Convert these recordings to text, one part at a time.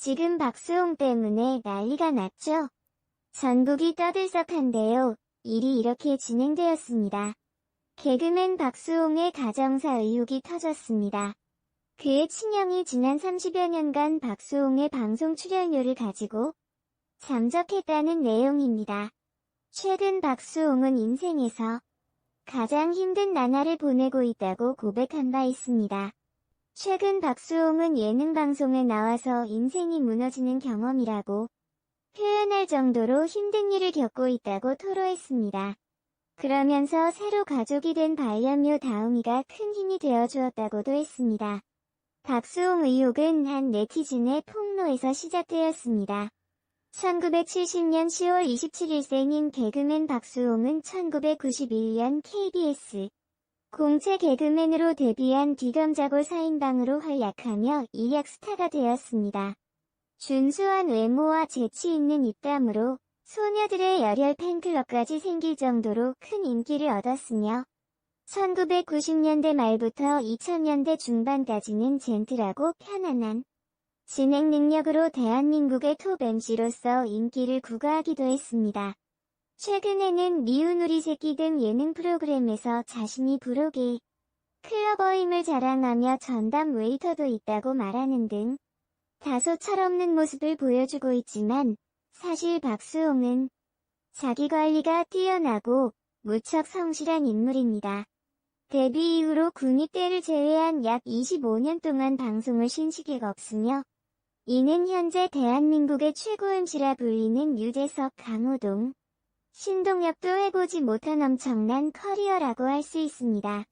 지금 박수홍 때문에 난리가 났죠? 전국이 떠들썩한데요. 일이 이렇게 진행되었습니다. 개그맨 박수홍의 가정사 의혹이 터졌습니다. 그의 친형이 지난 30여 년간 박수홍의 방송 출연료를 가지고 잠적했다는 내용입니다. 최근 박수홍은 인생에서 가장 힘든 나날을 보내고 있다고 고백한 바 있습니다. 최근 박수홍은 예능 방송에 나와서 인생이 무너지는 경험이라고 표현할 정도로 힘든 일을 겪고 있다고 토로했습니다. 그러면서 새로 가족이 된 반려묘 다웅이가 큰 힘이 되어주었다고도 했습니다. 박수홍 의혹은 한 네티즌의 폭로에서 시작되었습니다. 1970년 10월 27일 생인 개그맨 박수홍은 1991년 KBS 공채 개그맨으로 데뷔한 뒤감자골 4인방으로 활약하며 일약 스타가 되었습니다. 준수한 외모와 재치 있는 입담으로 소녀들의 열혈 팬클럽까지 생길 정도로 큰 인기를 얻었으며 1990년대 말부터 2000년대 중반까지는 젠틀하고 편안한 진행 능력으로 대한민국의 톱 MC로서 인기를 구가하기도 했습니다. 최근에는 미운 우리 새끼 등 예능 프로그램에서 자신이 브로게 클러버임을 자랑하며 전담 웨이터도 있다고 말하는 등 다소 철없는 모습을 보여주고 있지만 사실 박수홍은 자기관리가 뛰어나고 무척 성실한 인물입니다. 데뷔 이후로 군입대를 제외한 약 25년 동안 방송을 쉰 시기가 없으며 이는 현재 대한민국의 최고 MC라 불리는 유재석, 강호동, 신동엽도 해보지 못한 엄청난 커리어라고 할 수 있습니다.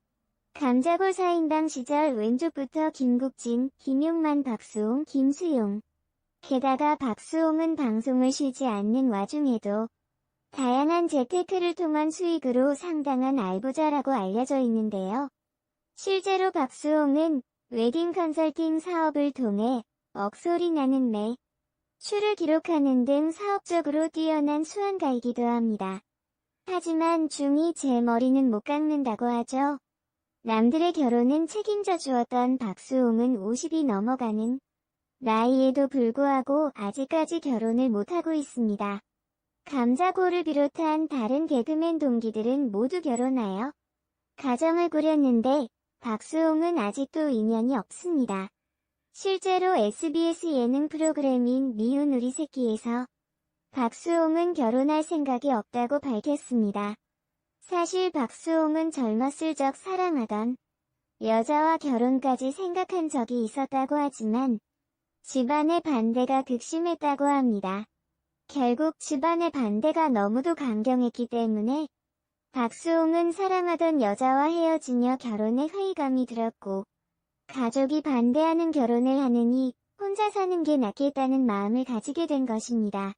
감자골 4인방 시절 왼쪽부터 김국진, 김용만, 박수홍, 김수용. 게다가 박수홍은 방송을 쉬지 않는 와중에도 다양한 재테크를 통한 수익으로 상당한 알부자라고 알려져 있는데요. 실제로 박수홍은 웨딩 컨설팅 사업을 통해 억소리 나는 매출을 기록하는 등 사업적으로 뛰어난 수완가이기도 합니다. 하지만 중이 제 머리는 못 깎는다고 하죠. 남들의 결혼은 책임져 주었던 박수홍은 50이 넘어가는 나이에도 불구하고 아직까지 결혼을 못하고 있습니다. 감자골을 비롯한 다른 개그맨 동기들은 모두 결혼하여 가정을 꾸렸는데 박수홍은 아직도 인연이 없습니다. 실제로 SBS 예능 프로그램인 미운 우리 새끼에서 박수홍은 결혼할 생각이 없다고 밝혔습니다. 사실 박수홍은 젊었을 적 사랑하던 여자와 결혼까지 생각한 적이 있었다고 하지만 집안의 반대가 극심했다고 합니다. 결국 집안의 반대가 너무도 강경했기 때문에 박수홍은 사랑하던 여자와 헤어지며 결혼에 회의감이 들었고 가족이 반대하는 결혼을 하느니 혼자 사는 게 낫겠다는 마음을 가지게 된 것입니다.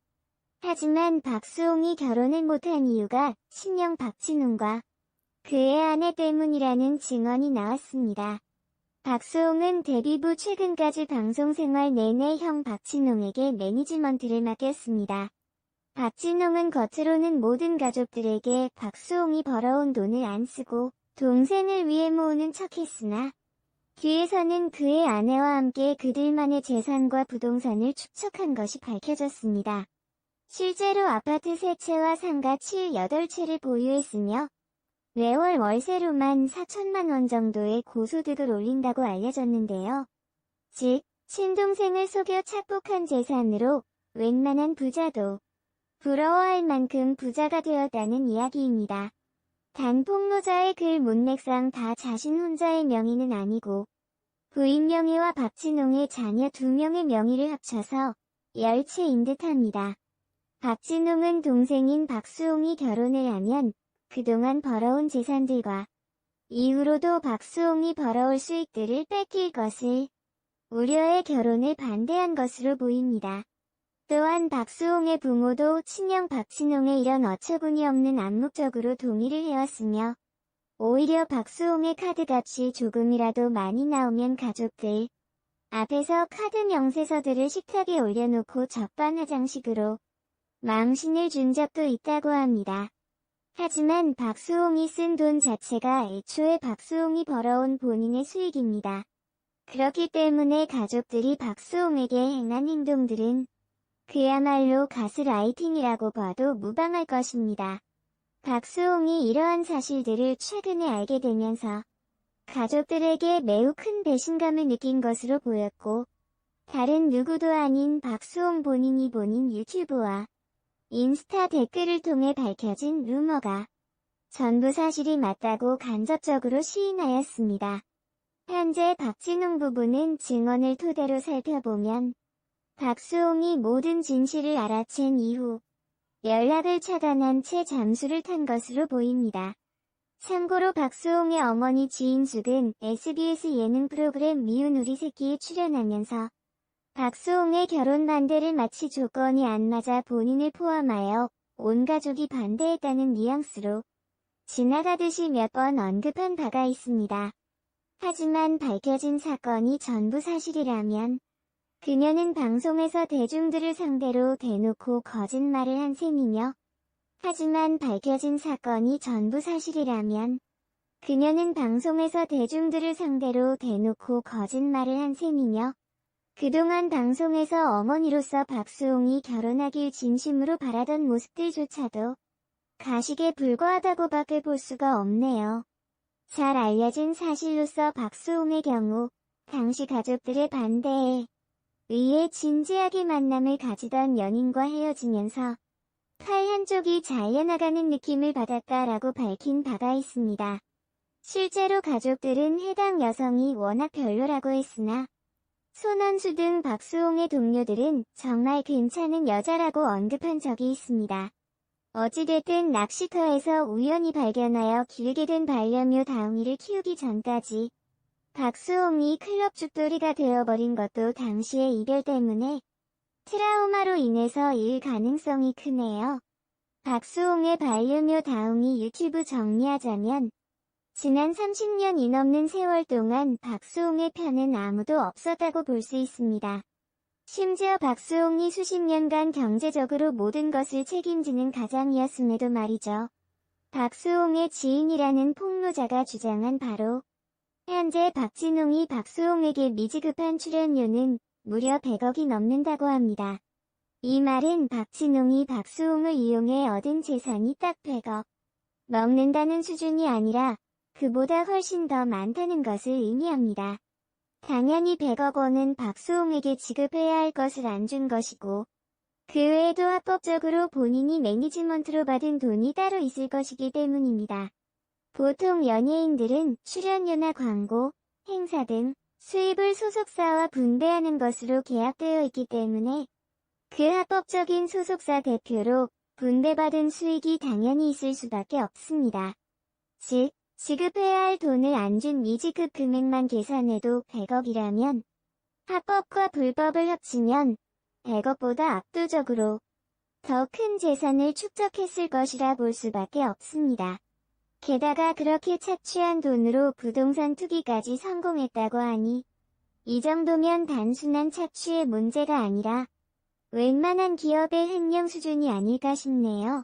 하지만 박수홍이 결혼을 못한 이유가 친형 박진웅과 그의 아내 때문이라는 증언이 나왔습니다. 박수홍은 데뷔 후 최근까지 방송 생활 내내 형 박진웅에게 매니지먼트를 맡겼습니다. 박진웅은 겉으로는 모든 가족들에게 박수홍이 벌어온 돈을 안 쓰고 동생을 위해 모으는 척했으나 뒤에서는 그의 아내와 함께 그들만의 재산과 부동산을 축적한 것이 밝혀졌습니다. 실제로 아파트 3채와 상가 7, 8채를 보유했으며 매월 월세로만 4천만 원 정도의 고소득을 올린다고 알려졌는데요. 즉, 친동생을 속여 착복한 재산으로 웬만한 부자도 부러워할 만큼 부자가 되었다는 이야기입니다. 단 폭로자의 글 문맥상 다 자신 혼자의 명의는 아니고 부인 명의와 박진홍의 자녀 2명의 명의를 합쳐서 10채인 듯합니다. 박진홍은 동생인 박수홍이 결혼을 하면 그동안 벌어온 재산들과 이후로도 박수홍이 벌어올 수익들을 뺏길 것을 우려해 결혼을 반대한 것으로 보입니다. 또한 박수홍의 부모도 친형 박진홍의 이런 어처구니 없는 암묵적으로 동의를 해왔으며 오히려 박수홍의 카드값이 조금이라도 많이 나오면 가족들 앞에서 카드 명세서들을 식탁에 올려놓고 적반하장식으로 망신을 준 적도 있다고 합니다. 하지만 박수홍이 쓴 돈 자체가 애초에 박수홍이 벌어온 본인의 수익입니다. 그렇기 때문에 가족들이 박수홍에게 행한 행동들은 그야말로 가스라이팅이라고 봐도 무방할 것입니다. 박수홍이 이러한 사실들을 최근에 알게 되면서 가족들에게 매우 큰 배신감을 느낀 것으로 보였고, 다른 누구도 아닌 박수홍 본인이 본인 유튜브와 인스타 댓글을 통해 밝혀진 루머가 전부 사실이 맞다고 간접적으로 시인하였습니다. 현재 박진웅 부부는 증언을 토대로 살펴보면 박수홍이 모든 진실을 알아챈 이후 연락을 차단한 채 잠수를 탄 것으로 보입니다. 참고로 박수홍의 어머니 지인숙은 SBS 예능 프로그램 미운 우리 새끼에 출연하면서 박수홍의 결혼 반대를 마치 조건이 안 맞아 본인을 포함하여 온 가족이 반대했다는 뉘앙스로 지나가듯이 몇 번 언급한 바가 있습니다. 하지만 밝혀진 사건이 전부 사실이라면 그녀는 방송에서 대중들을 상대로 대놓고 거짓말을 한 셈이며, 하지만 밝혀진 사건이 전부 사실이라면 그녀는 방송에서 대중들을 상대로 대놓고 거짓말을 한 셈이며, 그동안 방송에서 어머니로서 박수홍이 결혼하길 진심으로 바라던 모습들조차도 가식에 불과하다고밖에 볼 수가 없네요. 잘 알려진 사실로서 박수홍의 경우 당시 가족들의 반대에 의해 진지하게 만남을 가지던 연인과 헤어지면서 팔 한쪽이 잘려나가는 느낌을 받았다라고 밝힌 바가 있습니다. 실제로 가족들은 해당 여성이 워낙 별로라고 했으나 손원수 등 박수홍의 동료들은 정말 괜찮은 여자라고 언급한 적이 있습니다. 어찌됐든 낚시터에서 우연히 발견하여 기르게 된 반려묘 다웅이를 키우기 전까지 박수홍이 클럽 죽돌이가 되어버린 것도 당시의 이별 때문에 트라우마로 인해서일 가능성이 크네요. 박수홍의 반려묘 다웅이 유튜브 정리하자면 지난 30년이 넘는 세월 동안 박수홍의 편은 아무도 없었다고 볼 수 있습니다. 심지어 박수홍이 수십 년간 경제적으로 모든 것을 책임지는 가장이었음에도 말이죠. 박수홍의 지인이라는 폭로자가 주장한 바로 현재 박진웅이 박수홍에게 미지급한 출연료는 무려 100억이 넘는다고 합니다. 이 말은 박진웅이 박수홍을 이용해 얻은 재산이 딱 100억 넘는다는 수준이 아니라 그보다 훨씬 더 많다는 것을 의미합니다. 당연히 100억 원은 박수홍에게 지급해야 할 것을 안 준 것이고, 그 외에도 합법적으로 본인이 매니지먼트로 받은 돈이 따로 있을 것이기 때문입니다. 보통 연예인들은 출연료나 광고, 행사 등 수입을 소속사와 분배하는 것으로 계약되어 있기 때문에 그 합법적인 소속사 대표로 분배받은 수익이 당연히 있을 수밖에 없습니다. 즉, 지급해야 할 돈을 안 준 미지급 금액만 계산해도 100억이라면 합법과 불법을 합치면 100억보다 압도적으로 더 큰 재산을 축적했을 것이라 볼 수밖에 없습니다. 게다가 그렇게 착취한 돈으로 부동산 투기까지 성공했다고 하니 이 정도면 단순한 착취의 문제가 아니라 웬만한 기업의 횡령 수준이 아닐까 싶네요.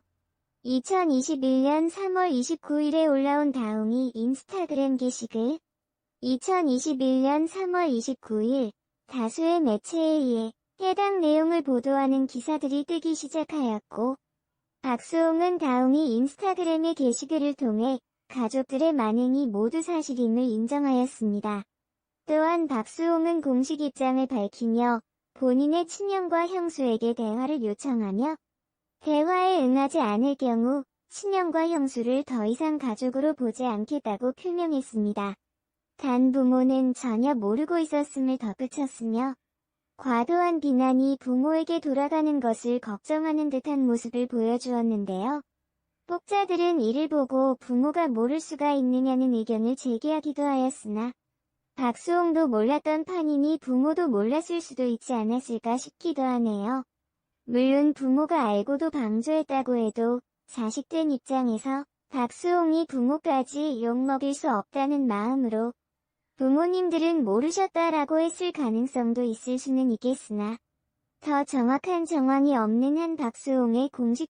2021년 3월 29일에 올라온 다웅이 인스타그램 게시글 2021년 3월 29일 다수의 매체에 의해 해당 내용을 보도하는 기사들이 뜨기 시작하였고, 박수홍은 다웅이 인스타그램의 게시글을 통해 가족들의 만행이 모두 사실임을 인정하였습니다. 또한 박수홍은 공식 입장을 밝히며 본인의 친형과 형수에게 대화를 요청하며 대화에 응하지 않을 경우 친형과 형수를 더 이상 가족으로 보지 않겠다고 표명했습니다. 단 부모는 전혀 모르고 있었음을 덧붙였으며 과도한 비난이 부모에게 돌아가는 것을 걱정하는 듯한 모습을 보여주었는데요. 혹자들은 이를 보고 부모가 모를 수가 있느냐는 의견을 제기하기도 하였으나 박수홍도 몰랐던 판이니 부모도 몰랐을 수도 있지 않았을까 싶기도 하네요. 물론 부모가 알고도 방조했다고 해도 자식된 입장에서 박수홍이 부모까지 욕먹일 수 없다는 마음으로 부모님들은 모르셨다라고 했을 가능성도 있을 수는 있겠으나 더 정확한 정황이 없는 한 박수홍의 공식